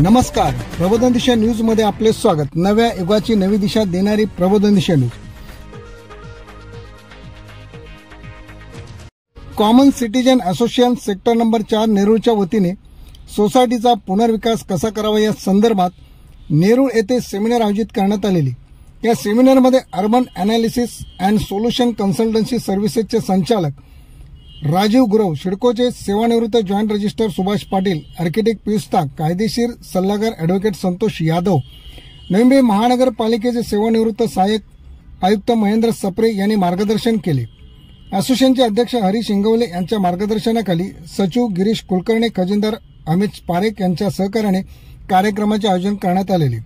नमस्कार, प्रबोधन दिशा न्यूज मध्ये आपले स्वागत। नव्या युगाची नवी दिशा देणारी प्रबोधन Disha news. Common citizen association sector number 4 नेरूळच्या वतीने सोसायटीचा पुनर्विकास कसा करावा या संदर्भात नेरूळ येथे सेमिनार आयोजित करण्यात आलेली। या सेमिनारमध्ये urban analysis and solution consultancy सर्व्हिसेसचे संचालक राजीव गुरव, सिडकोचे सेवानिवृत्त joint registrar Subhash Patil, architect Piyush Tak, कायदेशीर सल्लागार ॲडव्होकेट संतोष यादव, नवी मुंबई महानगरपालिकेचे सेवानिवृत्त सहाय्यक आयुक्त महेंद्र सप्रे यांनी मार्गदर्शन केले। असोसिएशनचे अध्यक्ष हरीश इंगवले यांच्या मार्गदर्शनाखाली सचिव गिरीश कुलकर्णी, खजिनदार अमित पारेख यांच्या सहकार्याने कार्यक्रमाचे आयोजन करण्यात आलेले।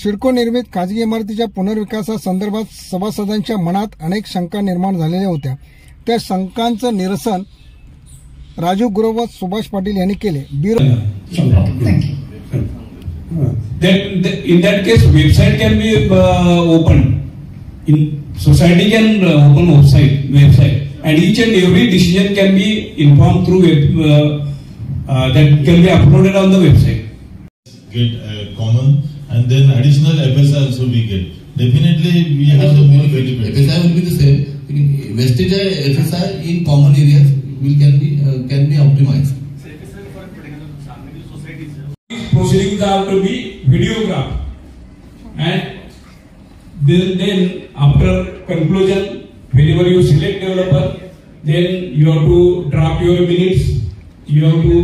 सिडको निर्मित खाजगी इमारतीच्या पुनर्विकासासंदर्भात सभासदांच्या मनात अनेक शंका निर्माण झालेल्या होत्या। त्या शंकांचं निरसन राजीव गुरव व सुभाष पाटील यांनी केले। In that case, website can be opened. In society can open website, and each and every decision can be informed through that can be uploaded on the website. Get common, and then additional FSI also we get. Definitely, we have the more benefit. FSI will be the same. Wastage FSI in common areas can be optimized. Proceedings are to be videographed, and then after conclusion, whenever you select developer, then you have to draft your minutes. You have to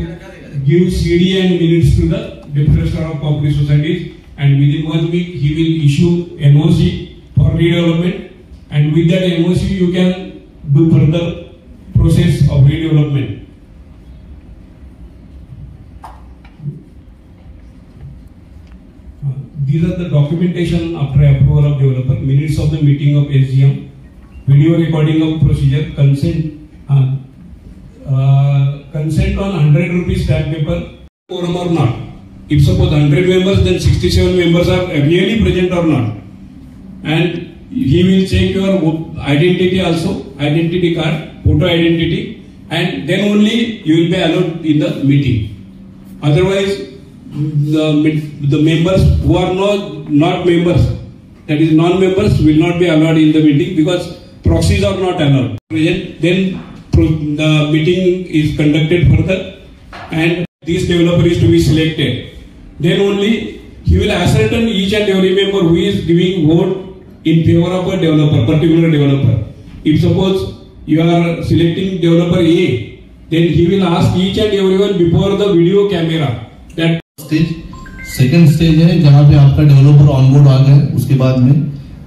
give CD and minutes to the Deputy of Cooperative Societies, and within 1 week he will issue NOC for redevelopment. And with that NOC, you can do further process of redevelopment. These are the documentation after approval of developer, minutes of the meeting of SGM, video recording of procedure, consent on 100 rupees stamp paper, quorum or not. If suppose 100 members, then 67 members are really present or not. And he will check your identity also, identity card, photo identity, and then only you will be allowed in the meeting. Otherwise, the members who are not members, that is non-members, will not be allowed in the meeting because proxies are not allowed. Then the meeting is conducted further, and this developer is to be selected. Then only he will ascertain each and every member who is giving vote in favor of a developer, particular developer. If suppose you are selecting developer A, then he will ask each and everyone before the video camera that stage. Second stage है जहाँ पे आपका developer on board आ गया, उसके बाद में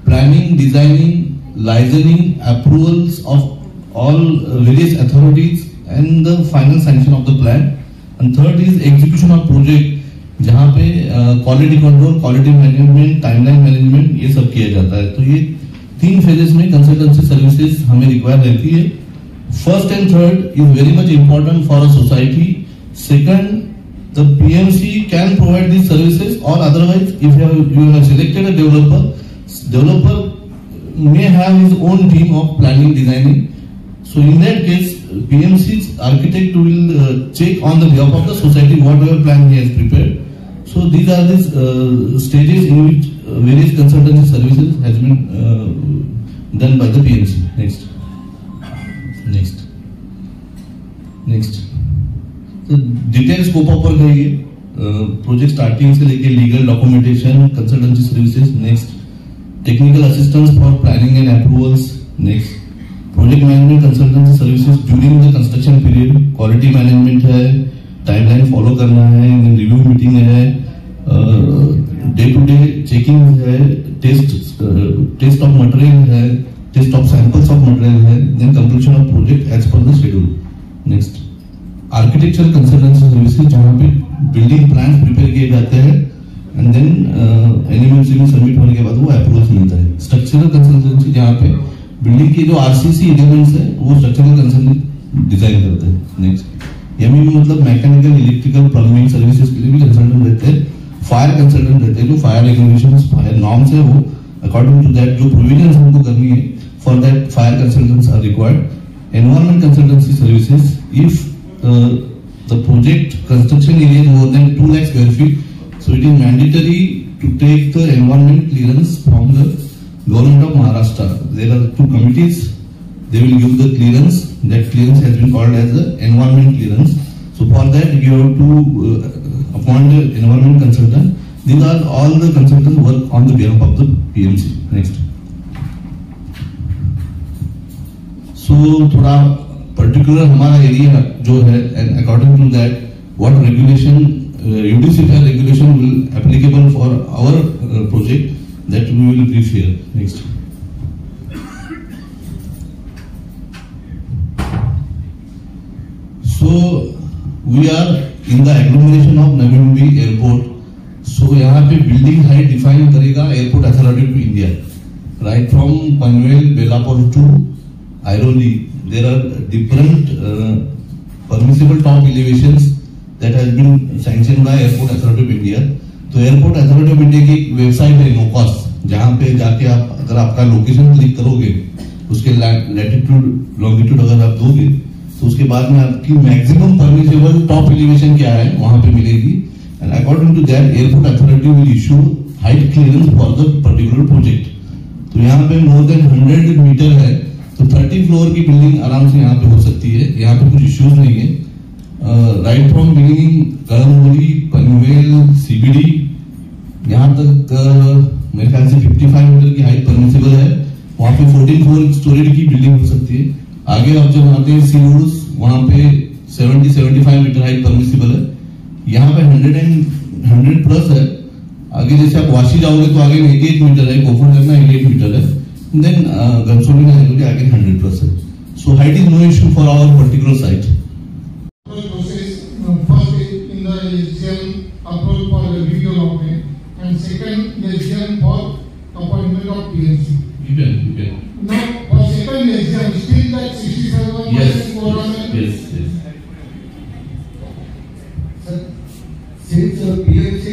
planning, designing, licensing, approvals of all various authorities and the final sanction of the plan. And third is execution of project, जहाँ पे quality control, quality management, timeline management ये सब किया जाता है। तो ये 3 फेजेस में कंसल्टेंसी सर्विसेज हमें रिक्वायर रहती है। First and third is very much important for a society. Second, the PMC can provide this services, और otherwise if you have selected a developer may have his own team of planning, designing. So in that case, PMC's architect will check on the behalf of the society whatever plan he has prepared. So these are the stages in which various consultancy services has been done by the PMC. Next. So detailed scope of work है ये, project starting से लेके legal documentation, consultancy services. Next, technical assistance for planning and approvals. Next, project management consultancy services during the construction period. Quality management है, timeline follow करना है, review meeting है, day to day checking है, test of material है, test of samples of material है, then completion of project as per the schedule. Next, architectural consultancy services जहाँ पे building plan prepare किए जाते हैं एंड देन एनएमएमसी में सबमिट होने के बाद वो अप्रूवल मिलता है। स्ट्रक्चरल कंसल्टेंसी जहाँ पे बिल्डिंग के जो आरसीसी एलिमेंट्स है वो स्ट्रक्चरल कंसल्टेंट डिजाइन करते हैं। नेक्स्ट, एमईबी मतलब मैकेनिकल, इलेक्ट्रिकल, प्लम्बिंग सर्विसेज के लिए भी कंसल्टेंट रहते हैं। फायर कंसल्टेंट रहते हैं जो फायर रेगुलेशंस, फायर नॉर्म्स है वो अकॉर्डिंग टू दैट जो प्रोविजंस हमको करनी है, for that fire consultants are required. Environment consultancy services, if the project construction area is more than 2 lakh square feet. So it is mandatory to take the environment clearance from the government of Maharashtra. There are 2 committees. They will give the clearance. That clearance has been called as the environment clearance. So for that you have to appoint an environment consultant. These are all the consultants work on the behalf of the PMC. Next. So थोड़ा particular हमारा area जो है, and according to that what regulation UDCPR regulation will applicable for our project, that we will brief here. Next. So we are in the agglomeration of Navi Mumbai airport. So यहाँ पे building height define करेगा Airport Authority of India. Right from Panvel, Belapur to Airoli, there are different permissible top elevations that has been sanctioned by Airport Authority of India. तो Airport Authority of India की एक website है नोकॉस, जहाँ पे जाके आप अगर आपका लोकेशन क्लिक करोगे, उसके लैटिट्यूड लॉन्गिट्यूड अगर आप दोगे, तो उसके बाद में आपकी मैक्सिमम परमिसेबल टॉप एलिवेशन क्या है वहां पे मिलेगी. And according to that airport authority will issue height clearance for the particular project. तो यहाँ पे मोर देन 100 मीटर है, तो 30 फ्लोर की बिल्डिंग आराम से यहाँ पे हो सकती है. यहाँ पे कुछ इश्यूज नहीं है. Right from beginning Kalamboli, Panvel, CBD, यहाँ तक मेरे ख्याल से 55 मीटर की हाइट परमिसेबल है. वहां पे 14 फ्लोर स्टोरेज की बिल्डिंग हो सकती है. आगे आप जब आते हैं सीरूस, वहां पे 70-75 मीटर हाइट परमिसिबल है. यहाँ पे 100 प्लस है. आगे जैसे आप वाशी जाओगे तो आगे 88 मीटर है, गोफर लगना 88 मीटर है. देन घनसोली आगे 100 प्लस है. So height is no issue for our particular site. In the SGM approval for the video document, and second SGM for appointment of PMC. You can. Now, for second SGM, still that 67 Yes. Yes. Sir, since PMC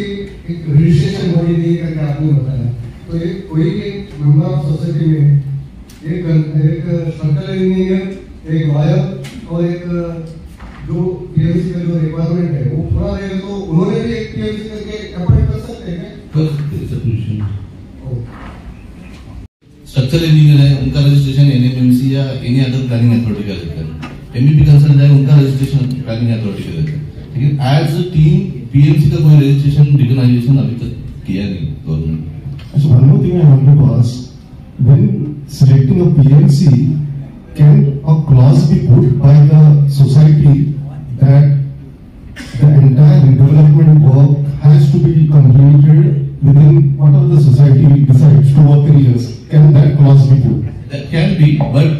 एक registration body नहीं करके आपने बताया, तो एक कोई एक member of society में एक स्ट्रक्चरल इंजीनियर, एक लॉयर और एक जो पीएमसी का जो रिक्वायरमेंट है वो पूरा रहेगा, तो उन्होंने भी एक पीएमसी करके अपॉइंट कर सकते हैं क्या? स्ट्रक्चरल इंजीनियर है, उनका रजिस्ट्रेशन एनएमएमसी या एनी अदर प्लानिंग अथॉरिटी का रहता है. एमईपी कंसल्टेंट है, उनका रजिस्ट्रेशन प्लानिंग अथॉरिटी का रहता है. लेकिन एज अ टीम पीएमसी का कोई रजिस्ट्रेशन रिकॉग्नाइजेशन अभी तक किया नहीं government. So one more thing I wanted to ask, when selecting a PMC, can a clause be put by the society that the entire redevelopment work has to be completed within whatever the society decides, 2 or 3 years? Can that clause be put? That can be, but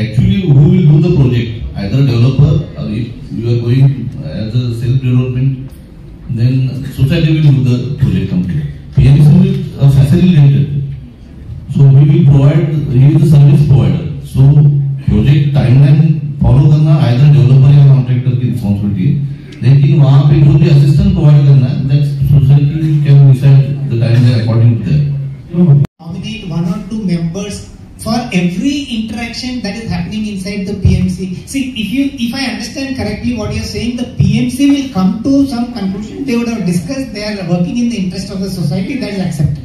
actually who will do the project? Either developer, or if you are going as a self-development, then society will do the project complete. PMC will facilitate it. So we will provide, he is the service provider. So project timeline follow करना either developer या contractor की responsibility है. लेकिन वहाँ पे जो भी assistant provide करना है, that society can decide the timeline according to that. Nominate 1 or 2 members for every interaction that is happening inside the PMC. See, if I understand correctly what you are saying, the PMC will come to some conclusion. They would have discussed. They are working in the interest of the society. That is accepted.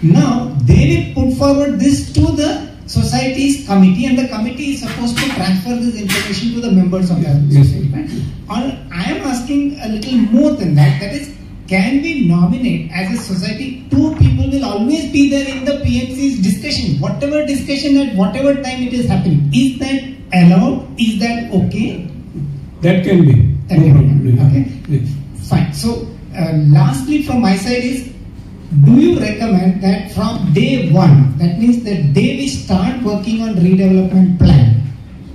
Now they will put forward this to the society's committee, and the committee is supposed to transfer this information to the members of the society. Right? Or I am asking a little more than that. That is, can we nominate as a society 2 people will always be there in the PMC's discussion, whatever discussion at whatever time it is happening. Is that allowed? Is that okay? That can be. That can be. Okay. Yes. Fine. So lastly from my side is, do you recommend that from day 1, that means the day we start working on redevelopment plan,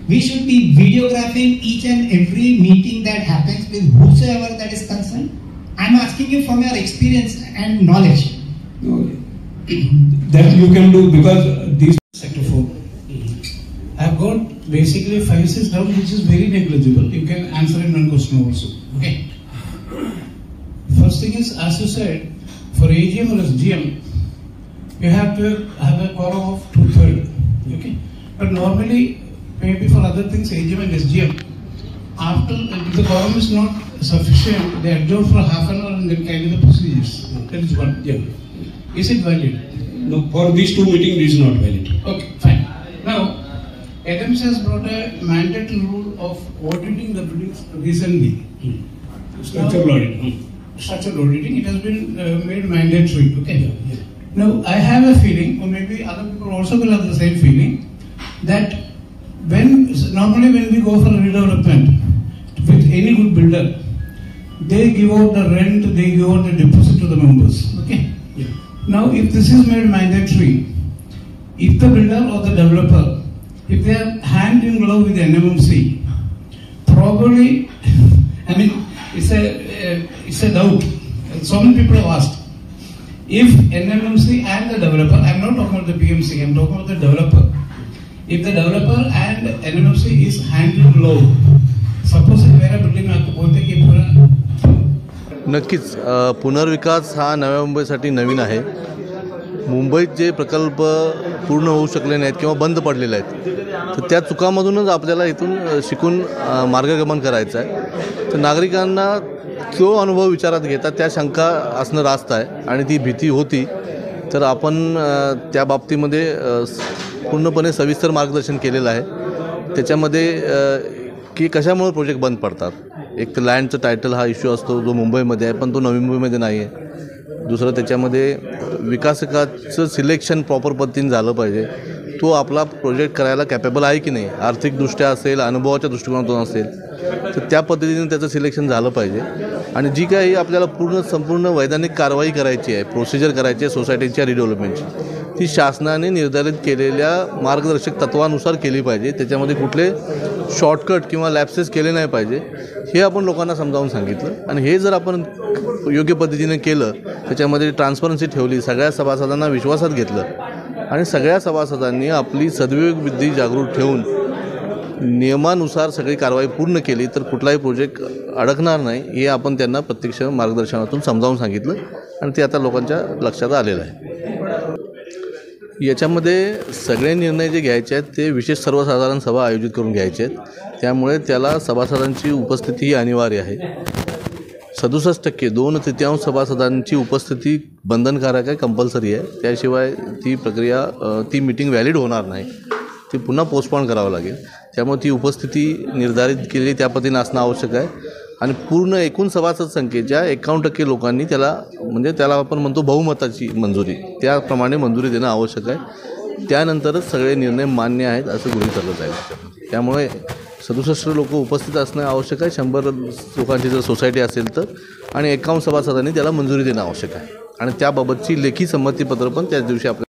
we should be videographing each and every meeting that happens with whosoever that is concerned? I'm asking you from your experience and knowledge. That you can do, because these Sector 4. I've got basically 5-6 doubts which is very negligible. You can answer in one question also. Okay. First thing is, as you said, for AGM or SGM, you have to have a quorum of 2/3. Okay. But normally, maybe for other things, AGM and SGM, after, if the quorum is not sufficient, they adjourn for half an hour and then carry the procedures. That is one. Yeah. Is it valid? No, for these 2 meetings, it is not valid. Okay, fine. Now, Adams has brought a mandatory rule of auditing the buildings recently. Structural audit. Structural auditing, it has been made mandatory. Okay. Yeah. Now, I have a feeling, or maybe other people also will have the same feeling, that normally when we go for redevelopment with any good builder, they give out the rent, they give out the deposit to the members. Okay. Yeah. Now, if this is made mandatory, if the builder or the developer, if they are hand in glove with the NMMC, probably, I mean, it's a doubt. So many people have asked. If NMMC and the developer, I am not talking about the PMC, I am talking about the developer. If the developer and NMMC is hand in glove, suppose मेरा building में आपको बोलते कि पूरा नक्कीच पुनर्विकास हा नव्या मुंबईसाठी नवीन आहे. मुंबईत जे प्रकल्प पूर्ण होऊ शकले नाहीत किंवा बंद पडलेले आहेत तर त्या चुकांमधूनच आपल्याला इथून शिकून मार्गगमन करायचं आहे. तर नागरिकांना तो अनुभव विचारात घेता त्या शंका असणं रास्त आहे आणि ती भीती होती. तर आपण त्या बाबतीमध्ये पूर्णपणे सविस्तर मार्गदर्शन केलेलं आहे. त्याच्यामध्ये की कशामुळे प्रोजेक्ट बंद पडतात. एक तर लँडचं टायटल हा इश्यू असतो जो मुंबईमध्ये आहे पण तो नवी मुंबईमध्ये नाही आहे. दुसरं त्याच्यामध्ये विकासकाचं सिलेक्शन प्रॉपर पद्धतीने झालं पाहिजे. तो आपला प्रोजेक्ट करायला कॅपेबल आहे की नाही, आर्थिकदृष्ट्या असेल, अनुभवाच्या दृष्टिकोनातून असेल तर त्या पद्धतीने त्याचं सिलेक्शन झालं पाहिजे. आणि जी काही आपल्याला संपूर्ण वैधानिक कारवाई करायची आहे, प्रोसिजर करायची आहे सोसायटीच्या रिडेव्हलपमेंटची, ती शासनाने निर्धारित केलेल्या मार्गदर्शक तत्वानुसार केली पाहिजे. त्याच्यामध्ये कुठले शॉर्टकट किंवा लॅप्सेस केले नाही पाहिजे हे आपण लोकांना समजावून सांगितलं. आणि हे जर आपण योग्य पद्धतीने केलं, त्याच्यामध्ये ट्रान्सपरन्सी ठेवली, सगळ्या सभासदांना विश्वासात घेतलं आणि सगळ्या सभासदांनी आपली सद्विवेक बुद्धी जागृत ठेवून नियमानुसार सगळी कारवाई पूर्ण केली तर कुठलाही प्रोजेक्ट अडकणार नाही हे आपण त्यांना प्रत्यक्ष मार्गदर्शनातून समजावून सांगितलं आणि ते आता लोकांच्या लक्षात आलेलं आहे. याच्यामध्ये सगळे निर्णय जे घ्यायचे आहेत ते विशेष सर्वसाधारण सभा आयोजित करून घ्यायचे आहेत. त्यामुळे त्याला सभासदांची उपस्थिती अनिवार्य आहे. 67% 2/3 सभासदांची उपस्थिती बंधनकारक आहे, कंपल्सरी आहे. त्याशिवाय ती प्रक्रिया ती मीटिंग व्हॅलिड होणार नाही, ती पुन्हा पोस्टपोन करावं लागेल. त्यामुळे ती उपस्थिती निर्धारित केलेली त्या पद्धतीने असणं आवश्यक आहे. आणि पूर्ण एकूण सभासद संख्येच्या 51% लोकांनी त्याला म्हणजे त्याला आपण म्हणतो बहुमताची मंजुरी, त्याप्रमाणे मंजुरी देणं आवश्यक आहे. त्यानंतरच सगळे निर्णय मान्य आहेत असं गृहीत धरलं जाईल. त्यामुळे 67 लोक उपस्थित असणं आवश्यक आहे. 100 लोकांची जर सोसायटी असेल तर आणि 51 सभासदांनी त्याला मंजुरी देणं आवश्यक आहे. आणि त्याबाबतची लेखी संमतीपत्र पण त्याच दिवशी आपल्या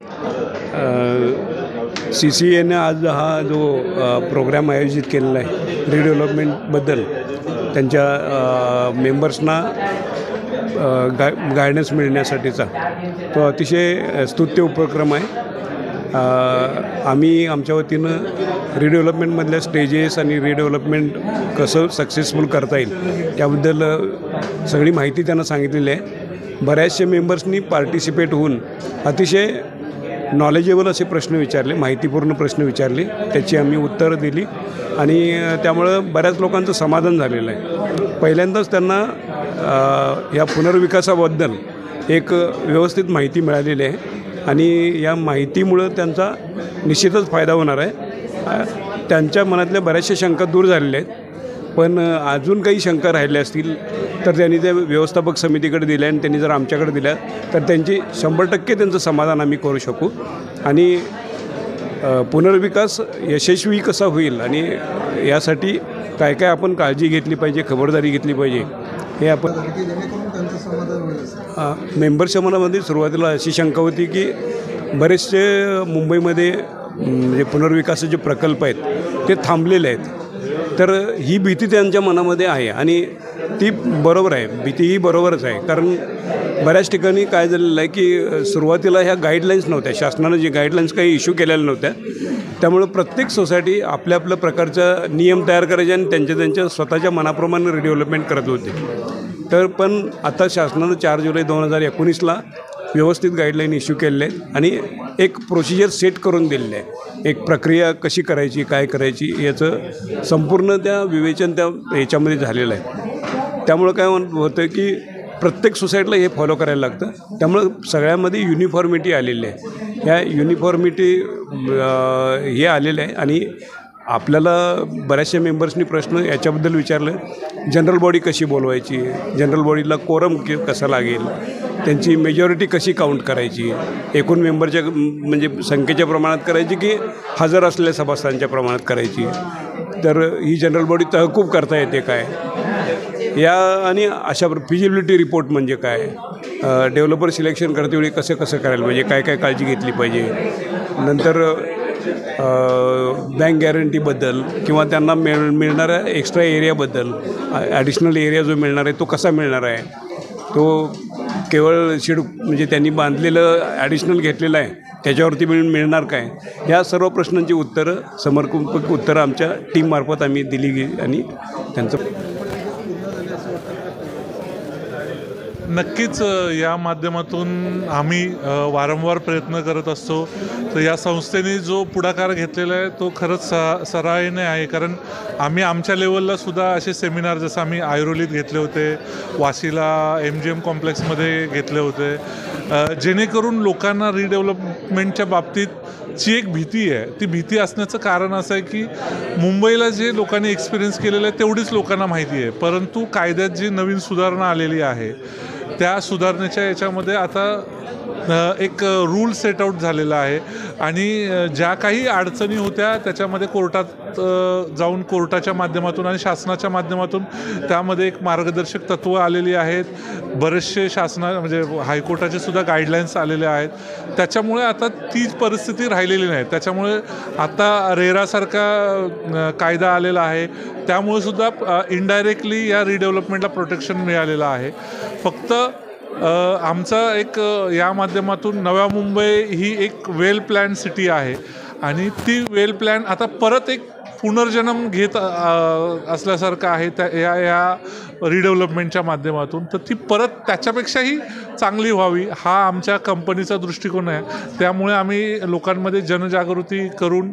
CCAने आज हा जो प्रोग्राम आयोजित केलेला आहे रिडेव्हलपमेंटबद्दल त्यांच्या मेंबर्सना गायडन्स मिळण्यासाठीचा, तो अतिशय स्तुत्य उपक्रम आहे. आम्ही आमच्या वतीनं रिडेव्हलपमेंटमधल्या स्टेजेस आणि रिडेव्हलपमेंट कसं सक्सेसफुल करता येईल त्याबद्दल सगळी माहिती त्यांना सांगितलेली आहे. बऱ्याचशा मेंबर्सनी पार्टिसिपेट होऊन अतिशय नॉलेजेबल असे प्रश्न विचारले, माहितीपूर्ण प्रश्न विचारले, त्याची आम्ही उत्तरं दिली आणि त्यामुळं बऱ्याच लोकांचं समाधान झालेलं आहे. पहिल्यांदाच त्यांना या पुनर्विकासाबद्दल एक व्यवस्थित माहिती मिळालेली आहे आणि या माहितीमुळं त्यांचा निश्चितच फायदा होणार आहे. त्यांच्या मनातल्या बऱ्याचशा शंका दूर झालेल्या आहेत. पण अजून काही शंका राहिल्या असतील तर त्यांनी त्या व्यवस्थापक समितीकडे दिल्या आणि त्यांनी जर आमच्याकडे दिल्या तर त्यांची 100% त्यांचं समाधान आम्ही करू शकू. आणि पुनर्विकास यशस्वी कसा होईल आणि यासाठी काय काय आपण काळजी घेतली पाहिजे, खबरदारी घेतली पाहिजे हे आपण मेंबरच्या मनामध्ये सुरुवातीला अशी शंका होती की बरेचसे मुंबईमध्ये म्हणजे पुनर्विकासाचे प्रकल्प आहेत ते थांबलेले आहेत. तर ही भीती त्यांच्या मनामध्ये आहे आणि ती बरोबर आहे, भीती ही बरोबरच आहे. कारण बऱ्याच ठिकाणी काय झालेलं आहे की सुरुवातीला ह्या गाईडलाईन्स नव्हत्या, शासनानं जे गाईडलाईन्स काही इश्यू केलेल्या नव्हत्या. त्यामुळं प्रत्येक सोसायटी आपल्या आपल्या प्रकारचा नियम तयार करायचे आणि त्यांच्या स्वतःच्या मनाप्रमाणे रिडेव्हलपमेंट करत होते. तर पण आता शासनानं 4 जुलै 2019ला व्यवस्थित गाईडलाईन इश्यू केलेले आहेत आणि एक प्रोसिजर सेट करून दिलेलं आहे. एक प्रक्रिया कशी करायची, काय करायची याचं संपूर्ण त्या विवेचन त्या याच्यामध्ये झालेलं आहे. त्यामुळं काय होतं की प्रत्येक सोसायटीला हे फॉलो करायला लागतं. त्यामुळं सगळ्यामध्ये युनिफॉर्मिटी आलेली आहे. ह्या युनिफॉर्मिटी हे आलेलं आहे आणि आपल्याला बऱ्याचशा मेंबर्सनी प्रश्न याच्याबद्दल विचारलं, जनरल बॉडी कशी बोलवायची, जनरल बॉडीला कोरम कसा लागेल, त्यांची मेजॉरिटी कशी काउंट करायची, एकूण मेंबरच्या म्हणजे संख्येच्या प्रमाणात करायची की हजर असलेल्या सभासदांच्या प्रमाणात करायची, तर ही जनरल बॉडी तहकूब करता येते काय, या आणि अशा फिजिबिलिटी रिपोर्ट म्हणजे काय, डेव्हलपर सिलेक्शन करतेवेळी कसं करायला पाहिजे, काय काय काळजी घेतली पाहिजे, नंतर बँक गॅरंटीबद्दल किंवा त्यांना मिळणाऱ्या एक्स्ट्रा एरियाबद्दल, ॲडिशनल एरिया जो मिळणार आहे तो कसा मिळणार आहे, तो केवळ म्हणजे त्यांनी बांधलेलं ॲडिशनल घेतलेलं आहे त्याच्यावरती मिळणार काय, या सर्व प्रश्नांची उत्तरं समर्पक उत्तरं आमच्या टीममार्फत आम्ही दिली गेली आणि त्यांचं नक्कीच या माध्यमातून आम्ही वारंवार प्रयत्न करत असतो. तर या संस्थेने जो पुढाकार घेतलेला आहे तो खरंच सराहनीय आहे. कारण आम्ही आमच्या लेवलला सुद्धा असे सेमिनार जसं आम्ही ऐरोलीत घेतले होते, वाशीला MGM कॉम्प्लेक्समध्ये घेतले होते, जेणेकरून लोकांना रिडेव्हलपमेंटच्या बाबतीत जी एक भीती आहे ती भीती असण्याचं कारण असं आहे की मुंबईला जे लोकांनी एक्सपिरियन्स केलेलं आहे तेवढीच लोकांना माहिती आहे, परंतु कायद्यात जी नवीन सुधारणा आलेली आहे त्या सुधारणेच्या याच्यामध्ये आता एक रूल सेट आउट झालेला आहे आणि ज्या काही अडचणी होत्या त्याच्यामध्ये कोर्टात जाऊन कोर्टाच्या माध्यमातून आणि शासनाच्या माध्यमातून त्यामध्ये एक मार्गदर्शक तत्त्व आलेली आहेत. बरेचसे म्हणजे हायकोर्टाचे सुद्धा गाईडलाईन्स आलेले आहेत. त्याच्यामुळे आता तीच परिस्थिती राहिलेली नाही. त्याच्यामुळे आता रेरासारखा कायदा आलेला आहे, त्यामुळे सुद्धा इनडायरेक्टली या रिडेव्हलपमेंटला प्रोटेक्शन मिळालेलं आहे. फक्त आमचा एक या माध्यमातून नव्या मुंबई ही एक वेल प्लॅन सिटी आहे आणि ती वेल प्लॅन आता परत एक पुनर्जन्म घेत असल्यासारखं आहे त्या या रिडेव्हलपमेंटच्या माध्यमातून. तर ती परत त्याच्यापेक्षाही चांगली व्हावी हा आमच्या कंपनीचा दृष्टिकोन आहे. त्यामुळे आम्ही लोकांमध्ये जनजागृती करून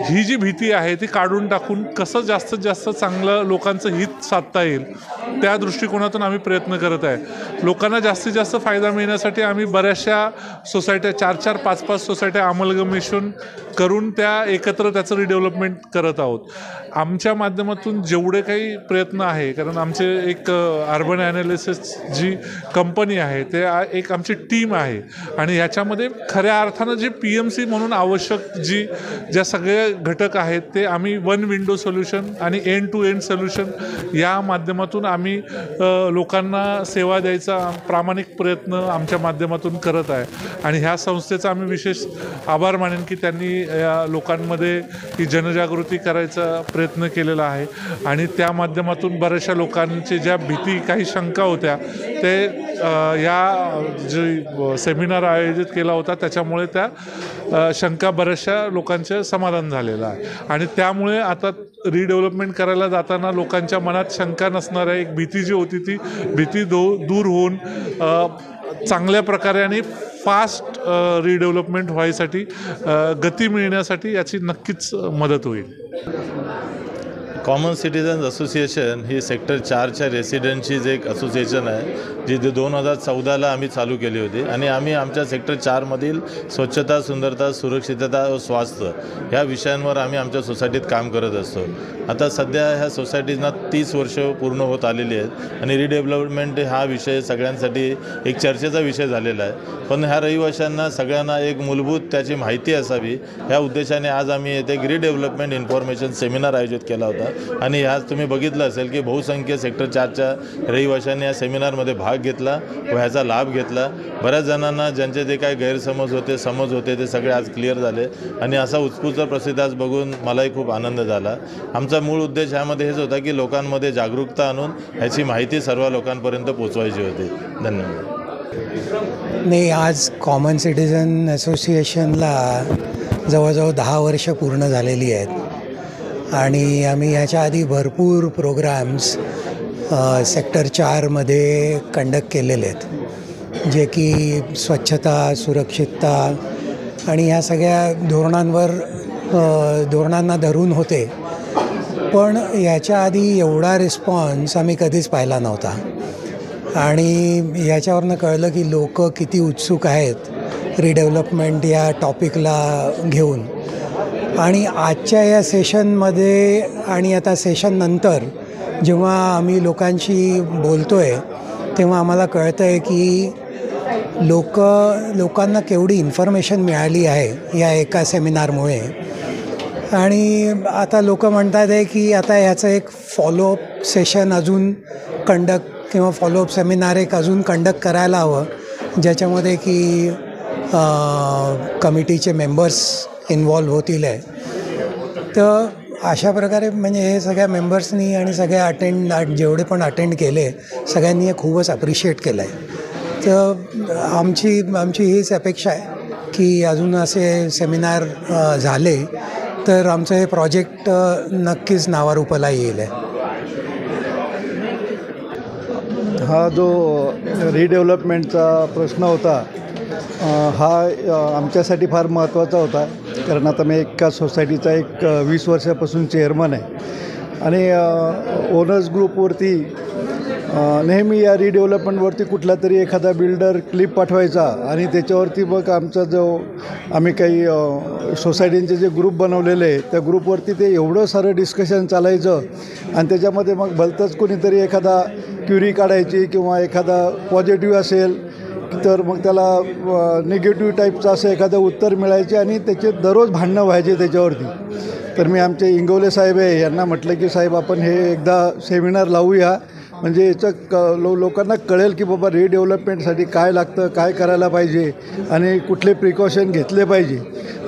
ही जी भीती आहे ती काढून टाकून कसं जास्तीत जास्त चांगलं लोकांचं हित साधता येईल त्या दृष्टिकोनातून आम्ही प्रयत्न करत आहे. लोकांना जास्तीत जास्त फायदा मिळण्यासाठी आम्ही बऱ्याचशा सोसायट्या 4-4, 5-5 सोसायट्या अमलगमेशन करून त्या एकत्र त्याचं रिडेव्हलपमेंट करत आहोत. आमच्या माध्यमातून जेवढे काही प्रयत्न आहे, कारण आमचे एक अर्बन ॲनालिसिस जी कंपनी आहे ते एक आमची टीम आहे आणि ह्याच्यामध्ये खऱ्या अर्थानं जे PMC म्हणून आवश्यक ज्या सगळे घटक आहेत ते आम्ही वन विंडो सोल्युशन आणि एंड टू एंड सोल्युशन या माध्यमातून आम्ही लोकांना सेवा द्यायचा प्रामाणिक प्रयत्न आमच्या माध्यमातून करत आहे. आणि ह्या संस्थेचा आम्ही विशेष आभार मानेन की त्यांनी या लोकांमध्ये ही जनजागृती करायचा प्रयत्न केलेला आहे आणि त्या माध्यमातून बऱ्याचशा लोकांची ज्या भीती काही शंका होत्या ते या जे सेमिनार आयोजित केला होता त्याच्यामुळे त्या शंका बऱ्याचशा लोकांचे समाधान झालेलं आहे. आणि त्यामुळे आता रिडेव्हलपमेंट करायला जाताना लोकांच्या मनात शंका नसणाऱ्या एक भीती जी होती ती भीती दूर होऊन चांगल्या प्रकारे आणि फास्ट रिडेव्हलपमेंट व्हायसाठी गती मिळण्यासाठी याची नक्कीच मदत होईल. कॉमन सिटीजन्स असोसिएशन ही सेक्टर 4च्या रेसिडेंटचीच एक असोसिएशन आहे जी 2014ला आम्ही चालू केली होती आणि आम्ही आमच्या सेक्टर 4मधील स्वच्छता, सुंदरता, सुरक्षितता व स्वास्थ्य ह्या विषयांवर आम्ही आमच्या सोसायटीत काम करत असतो. आता सध्या ह्या सोसायटीजना 30 वर्ष पूर्ण होत आलेली आहेत आणि रिडेव्हलपमेंट हा विषय सगळ्यांसाठी एक चर्चेचा विषय झालेला आहे. पण ह्या रहिवाशांना सगळ्यांना एक मूलभूत त्याची माहिती असावी ह्या उद्देशाने आज आम्ही येथे एक रिडेव्हलपमेंट इन्फॉर्मेशन सेमिनार आयोजित केला होता आणि ह्याच तुम्ही बघितलं असेल की बहुसंख्य सेक्टर 4च्या रहिवाशांनी या सेमिनारमध्ये भाग घेतला व ह्याचा लाभ घेतला. बऱ्याच जणांना ज्यांचे जे काही गैरसमज होते ते सगळे आज क्लिअर झाले आणि असा उत्स्फूर्त प्रतिसाद आज बघून मलाही खूप आनंद झाला. आमचा मूळ उद्देश ह्यामध्ये हेच होता की लोकांमध्ये जागरूकता आणून ह्याची माहिती सर्व लोकांपर्यंत पोचवायची होती. धन्यवाद. नाही, आज कॉमन सिटीजन असोसिएशनला जवळजवळ 10 वर्ष पूर्ण झालेली आहेत आणि आम्ही ह्याच्या आधी भरपूर प्रोग्राम्स सेक्टर 4मध्ये कंडक्ट केलेले आहेत. जे की स्वच्छता, सुरक्षितता आणि ह्या सगळ्या धोरणांना धरून होते. पण याच्या आधी एवढा रिस्पॉन्स आम्ही कधीच पाहिला नव्हता आणि याच्यावरनं कळलं की लोक किती उत्सुक आहेत रिडेव्हलपमेंट या टॉपिकला घेऊन. आणि आजच्या या सेशनमध्ये आणि आता सेशननंतर जेव्हा आम्ही लोकांशी बोलतो आहे तेव्हा आम्हाला कळतं आहे की लोकांना केवढी इन्फॉर्मेशन मिळाली आहे या एका सेमिनारमुळे. आणि आता लोक म्हणतात आहे की आता ह्याचं एक फॉलोअप सेशन अजून किंवा फॉलोअप सेमिनार एक अजून कंडक्ट करायला हवं, ज्याच्यामध्ये की कमिटीचे मेंबर्स इन्वॉल्व होतील आहे. तर अशा प्रकारे म्हणजे हे सगळ्या मेंबर्सनी आणि सगळ्या जेवढे पण अटेंड केले सगळ्यांनी हे खूपच अप्रिशिएट केलं आहे. तर आमची हीच अपेक्षा आहे की अजून असे सेमिनार झाले तर आमचं हे प्रोजेक्ट नक्कीच नावारूपाला येईल आहे. हा जो रिडेव्हलपमेंटचा प्रश्न होता हा आमच्यासाठी फार महत्त्वाचा होता, कारण आता मी एका सोसायटीचा 20 वर्षापासून चेअरमन आहे आणि ओनर्स ग्रुपवरती नेहमी या रिडेव्हलपमेंटवरती कुठला तरी एखादा बिल्डर क्लिप पाठवायचा आणि त्याच्यावरती मग आमचा आम्ही काही सोसायटींचे जे ग्रुप बनवलेले आहे त्या ग्रुपवरती ते एवढं सारं डिस्कशन चालायचं आणि त्याच्यामध्ये मग भलतंच कोणीतरी एखादा क्युरी काढायची किंवा एखादा पॉझिटिव्ह असेल तर मग त्याला निगेटिव्ह टाईपचं असं एखादं उत्तर मिळायचे आणि त्याचे दररोज भांडणं व्हायचे त्याच्यावरती. तर मी आमचे इंगवले साहेब आहे यांना म्हटलं की साहेब आपण हे एकदा सेमिनार लावूया, म्हणजे याचं लोकांना कळेल की बाबा रिडेव्हलपमेंटसाठी काय लागतं, काय करायला पाहिजे आणि कुठले प्रिकॉशन घेतले पाहिजे.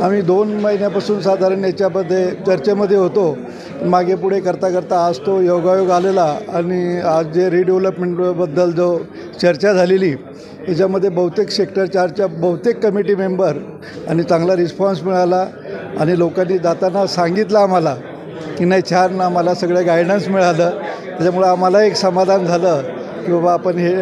आम्ही 2 महिन्यापासून साधारण याच्यामध्ये चर्चेमध्ये होतो. मागे पुढे करता आज तो योगायोग आलेला आणि आज जे रिडेव्हलपमेंटबद्दल जो चर्चा झालेली याच्यामध्ये बहुतेक सेक्टर 4च्या बहुतेक कमिटी मेंबर आणि चांगला रिस्पॉन्स मिळाला आणि लोकांनी जाताना सांगितलं आम्हाला की नाही छान आम्हाला सगळं गायडन्स मिळालं. त्याच्यामुळं आम्हाला एक समाधान झालं की बाबा आपण हे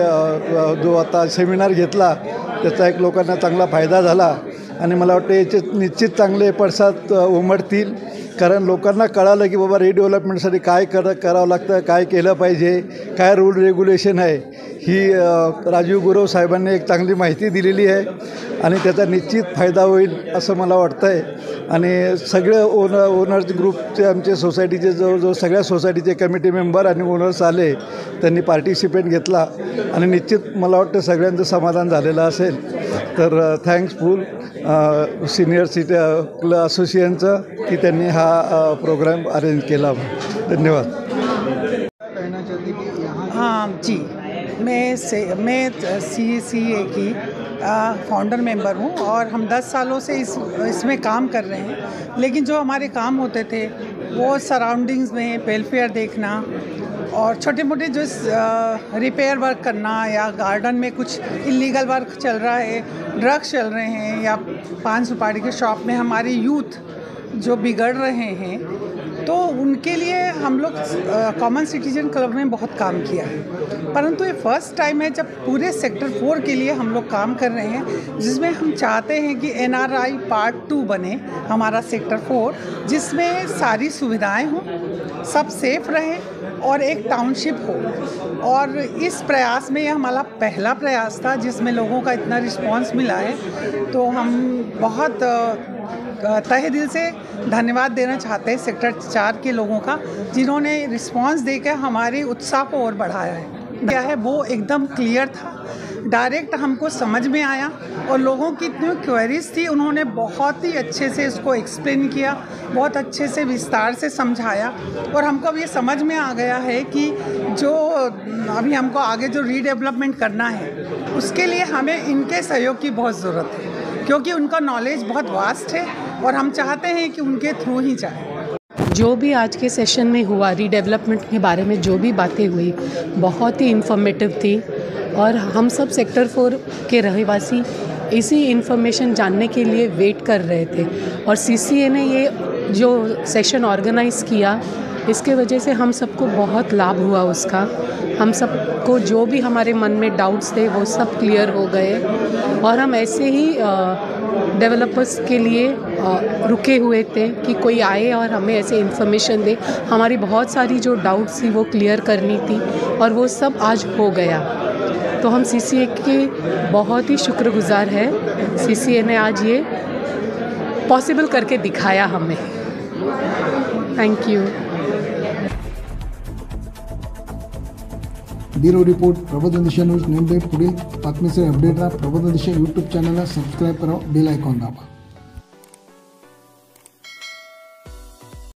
जो आता सेमिनार घेतला त्याचा एक लोकांना चांगला फायदा झाला आणि मला वाटतं याचे निश्चित चांगले पडसाद उमटतील, कारण लोकांना कळालं की बाबा रिडेव्हलपमेंटसाठी काय करावं लागतं, काय केलं पाहिजे, काय रूल रेग्युलेशन आहे. ही राजीव गुरव साहेबांनी एक चांगली माहिती दिलेली आहे आणि त्याचा निश्चित फायदा होईल असं मला वाटतं आहे. आणि सगळे ओनर्स ग्रुपचे आमचे सोसायटीचे जवळजवळ सगळ्या सोसायटीचे कमिटी मेंबर आणि ओनर्स आले, त्यांनी पार्टिसिपेट घेतला आणि निश्चित मला वाटतं सगळ्यांचं समाधान झालेलं असेल. तर थँक्सफुल सिनियर सिटी असोसिएशनचं की त्यांनी हा प्रोग्राम अरेंज केला. धन्यवाद. हाँ जी, मैं CCA की फाउंडर मेंबर हूँ और हम 10 सालों से इसमें काम कर रहे हैं. लेकिन जो हमारे काम होते थे वो सराउंडिंग्स में वेलफेयर देखना और छोटे मोटे जो रिपेयर वर्क करना या गार्डन में कुछ इलीगल वर्क चल रहा है, ड्रग्स चल रहे हैं या पान सुपारी के शॉप में हमारे यूथ जो बिगड़ रहे हैं, तो उनके लिए हम लोग कॉमन सिटीजन क्लब में बहुत काम किया है. परंतु ये फर्स्ट टाइम है जब पूरे सेक्टर 4 के लिए हम लोग काम कर रहे हैं, जिसमें हम चाहते हैं कि NRI पार्ट 2 बने हमारा सेक्टर 4, जिसमें सारी सुविधाएं हों, सब सेफ रहे और एक टाउनशिप हो. और इस प्रयास में यह हमारा पहला प्रयास था जिसमें लोगों का इतना रिस्पांस मिला है. तो हम बहुत तहे दिल से धन्यवाद देना चाहते हैं सेक्टर 4 के लोगों का, जिन्होंने रिस्पांस देकर हमारे उत्साह को और बढ़ाया है. क्या है वो एकदम क्लियर था, डायरेक्ट हमको समझ में आया और लोगों की इतनी क्वेरीज थी, उन्होंने बहुत ही अच्छे से इसको एक्सप्लेन किया, बहुत अच्छे से विस्तार से समझाया और हमको अब ये समझ में आ गया है कि जो अभी हमको आगे जो रीडेवलपमेंट करना है उसके लिए हमें इनके सहयोग की बहुत ज़रूरत है, क्योंकि उनका नॉलेज बहुत वास्ट है और हम चाहते हैं कि उनके थ्रू ही जाए. जो भी आज के सेशन में हुआ, रीडेवलपमेंट के बारे में जो भी बातें हुई बहुत ही इन्फॉर्मेटिव थी और हम सब सेक्टर 4 के रहवासी इसी इन्फॉर्मेशन जानने के लिए वेट कर रहे थे. और CCA ने ये जो सेशन ऑर्गेनाइज़ किया इसके वजह से हम सबको बहुत लाभ हुआ उसका। हम सबको जो भी हमारे मन में डाउट्स थे वो सब क्लियर हो गए और हम ऐसे ही डेवलपर्स के लिए रुके हुए थे कि कोई आए और हमें ऐसे इन्फॉर्मेशन दे। हमारी बहुत सारी जो डाउट्स थी वो क्लियर करनी थी और वो सब आज हो गया। तो हम CCA के बहुत ही शुक्रगुजार है। CCA ने आज ये पॉसिबल करके दिखाया हमें। Thank you. ब्युरो रिपोर्ट प्रबोधन दिशा न्यूज. नेमप्लेट पुढील बातमीचे अपडेट राहा. प्रबोधन दिशा यूट्यूब चॅनलला सबस्क्राईब करा, बेल आयकॉन दाबा.